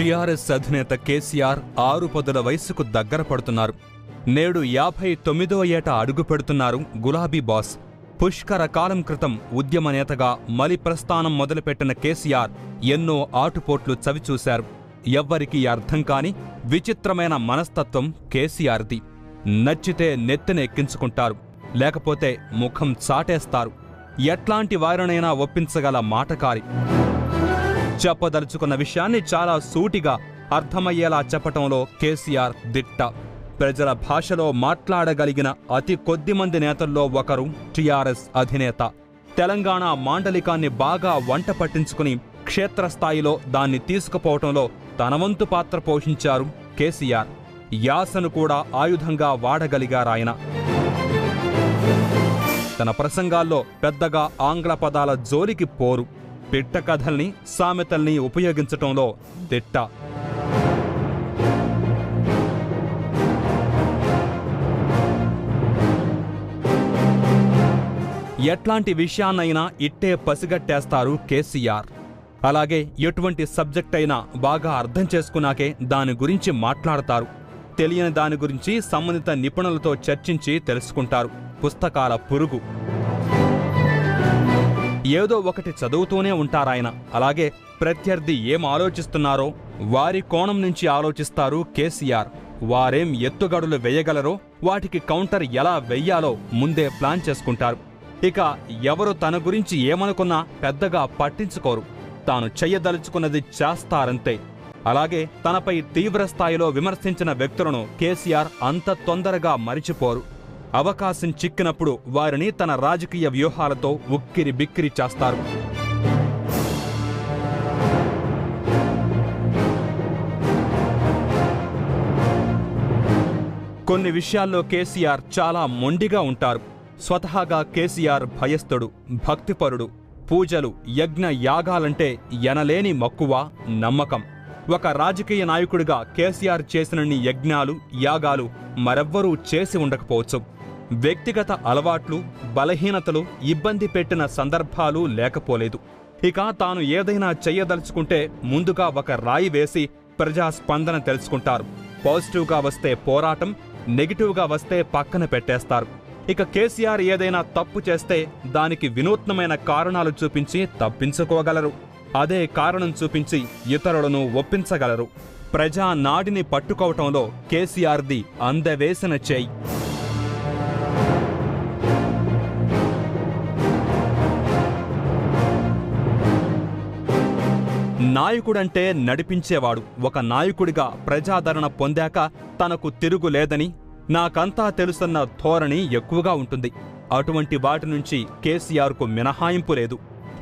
TRS అధినేత కేసీఆర్ 6 పదుల వయసుకు దగ్గర పడుతున్నారు. నేడు 59వ ఏట అడుగు పెడుతున్నారు గులాబీ బాస్. పుష్కర కాలం క్రితం ఉద్యమ నేతగా మలి ప్రస్థానం మొదలుపెట్టిన కేసీఆర్ ఎన్నో ఆటుపోట్లు చవిచూశారు. ఎవ్వరికీ అర్థం కాని విచిత్రమైన మనస్తత్వం కేసీఆర్ది. నచ్చితే నెత్తిన ఎక్కించుకుంటారు, లేకపోతే ముఖం చాటేస్తారు. ఎట్లాంటి వారినైనా ఒప్పించగల మాటకారి. చెప్పదలుచుకున్న విషయాన్ని చాలా సూటిగా అర్థమయ్యేలా చెప్పటంలో కేసీఆర్ దిట్ట. ప్రజల భాషలో మాట్లాడగలిగిన అతి కొద్ది మంది నేతల్లో ఒకరు టీఆర్ఎస్ అధినేత. తెలంగాణ మాండలికాన్ని బాగా వంట పట్టించుకుని క్షేత్రస్థాయిలో దాన్ని తీసుకుపోవటంలో తనవంతు పాత్ర పోషించారు కేసీఆర్. యాసను కూడా ఆయుధంగా వాడగలిగారాయన. తన ప్రసంగాల్లో పెద్దగా ఆంగ్ల పదాల జోలికి పోరు. పిట్ట కథల్ని, సామెతల్ని ఉపయోగించటంలో దిట్ట. ఎట్లాంటి విషయాన్నైనా ఇట్టే పసిగట్టేస్తారు కేసీఆర్. అలాగే ఎటువంటి సబ్జెక్ట్ అయినా బాగా అర్థం చేసుకున్నాకే దాని గురించి మాట్లాడతారు. తెలియని దాని గురించి సంబంధిత నిపుణులతో చర్చించి తెలుసుకుంటారు. పుస్తకాల పురుగు. ఏదో ఒకటి చదువుతూనే ఉంటారాయన. అలాగే ప్రత్యర్థి ఏం ఆలోచిస్తున్నారో వారి కోణం నుంచి ఆలోచిస్తారు కేసీఆర్. వారేం ఎత్తుగడులు వేయగలరో, వాటికి కౌంటర్ ఎలా వెయ్యాలో ముందే ప్లాన్ చేసుకుంటారు. ఇక ఎవరు తన గురించి ఏమనుకున్నా పెద్దగా పట్టించుకోరు. తాను చెయ్యదలుచుకున్నది చేస్తారంతే. అలాగే తనపై తీవ్రస్థాయిలో విమర్శించిన వ్యక్తులను కేసీఆర్ అంత తొందరగా మరిచిపోరు. అవకాశం చిక్కినప్పుడు వారిని తన రాజకీయ వ్యూహాలతో ఉక్కిరి బిక్కిరి చేస్తారు. కొన్ని విషయాల్లో కేసీఆర్ చాలా మొండిగా ఉంటారు. స్వతహాగా కేసీఆర్ భయస్థుడు, భక్తిపరుడు. పూజలు, యజ్ఞ యాగాలంటే ఎనలేని మక్కువ, నమ్మకం. ఒక రాజకీయ నాయకుడిగా కేసీఆర్ చేసినన్ని యజ్ఞాలు, యాగాలు మరెవ్వరూ చేసి ఉండకపోవచ్చు. వ్యక్తిగత అలవాట్లు, బలహీనతలు ఇబ్బంది పెట్టిన సందర్భాలు లేకపోలేదు. ఇక తాను ఏదైనా చెయ్యదలుచుకుంటే ముందుగా ఒక రాయి వేసి ప్రజాస్పందన తెలుసుకుంటారు. పాజిటివ్గా వస్తే పోరాటం, నెగిటివ్గా వస్తే పక్కన పెట్టేస్తారు. ఇక కేసీఆర్ ఏదైనా తప్పు చేస్తే దానికి వినూత్నమైన కారణాలు చూపించి తప్పించుకోగలరు. అదే కారణం చూపించి ఇతరులను ఒప్పించగలరు. ప్రజా నాడిని పట్టుకోవటంలో కేసీఆర్ది అందవేసిన చేయి. నాయకుడంటే నడిపించేవాడు. ఒక నాయకుడిగా ప్రజాదరణ పొందాక తనకు తిరుగులేదని, నాకంతా తెలుసన్న ధోరణి ఎక్కువగా ఉంటుంది. అటువంటి వాటి నుంచి కేసీఆర్కు మినహాయింపు లేదు.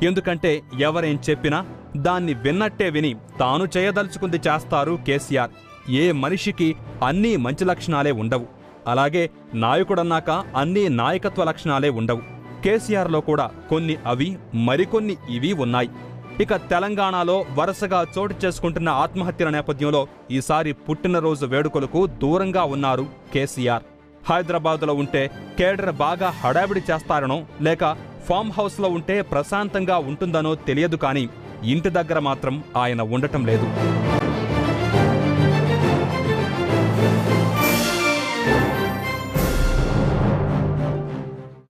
ఎందుకంటే ఎవరేం చెప్పినా దాన్ని విన్నట్టే విని తాను చేయదలుచుకుంది చేస్తారు కేసీఆర్. ఏ మనిషికి అన్నీ మంచి లక్షణాలే ఉండవు. అలాగే నాయకుడన్నాక అన్నీ నాయకత్వ లక్షణాలే ఉండవు. కేసీఆర్లో కూడా కొన్ని అవి, మరికొన్ని ఇవి ఉన్నాయి. ఇక తెలంగాణలో వరుసగా చోటు చేసుకుంటున్న ఆత్మహత్యల నేపథ్యంలో ఈసారి పుట్టినరోజు వేడుకలకు దూరంగా ఉన్నారు కేసీఆర్. హైదరాబాదులో ఉంటే కేడర్ బాగా హడావిడి చేస్తారనో, లేక ఫామ్ హౌస్లో ఉంటే ప్రశాంతంగా ఉంటుందనో తెలియదు. కానీ ఇంటి దగ్గర మాత్రం ఆయన ఉండటం లేదు.